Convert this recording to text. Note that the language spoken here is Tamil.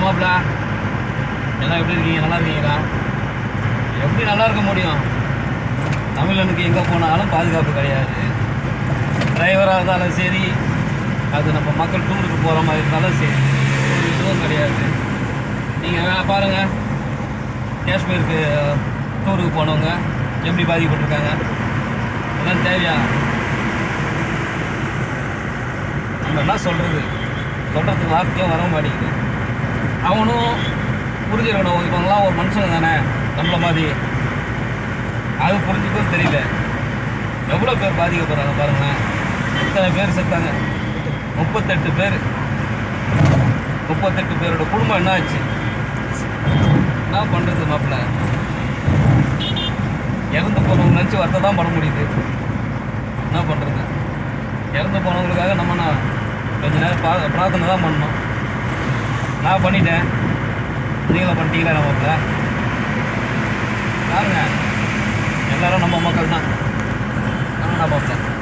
மாப்பிள்ள எல்லாம் எப்படி இருக்கீங்க? நல்லா இருக்கீங்களா? எப்படி நல்லா இருக்க முடியும்? தமிழனுக்கு எங்கே போனாலும் பாதுகாப்பு கிடையாது. டிரைவராக இருந்தாலும் சரி, அது நம்ம மக்கள் டூருக்கு போகிற மாதிரி இருந்தாலும் சரி, ஒரு இதுவும் கிடையாது. நீங்கள் பாருங்கள், காஷ்மீருக்கு டூருக்கு போனவங்க எப்படி பாதிக்கப்பட்டிருக்காங்க. இதெல்லாம் தேவையா? நம்ம என்ன சொல்கிறதுக்கு வார்த்தையும் வர மாட்டேங்குது. அவனும் புரிஞ்சுக்கணும், இவங்களாம் ஒரு மனுஷங்க தானே நம்மள மாதிரி. அது புரிஞ்சுக்கவும் தெரியல. எவ்வளோ பேர் பாதிக்கப்படுறாங்க பாருங்களேன். எத்தனை பேர் செத்தாங்க? 38 பேர். 38 பேரோட குடும்பம் என்ன ஆச்சு? என்ன பண்ணுறது மாப்பிள்ள? இறந்து போனவங்க நினச்சி வருத்த தான் பண்ண முடியுது. என்ன பண்ணுறது? இறந்து போனவங்களுக்காக நம்ம கொஞ்ச நேரம் பிரார்த்தனை தான் பண்ணணும். நான் பண்ணிட்டேன், நீங்களும் பண்ணிட்டீங்களா? நம்ம பாருங்க, எல்லோரும் நம்ம மக்கள் தான். நம்ம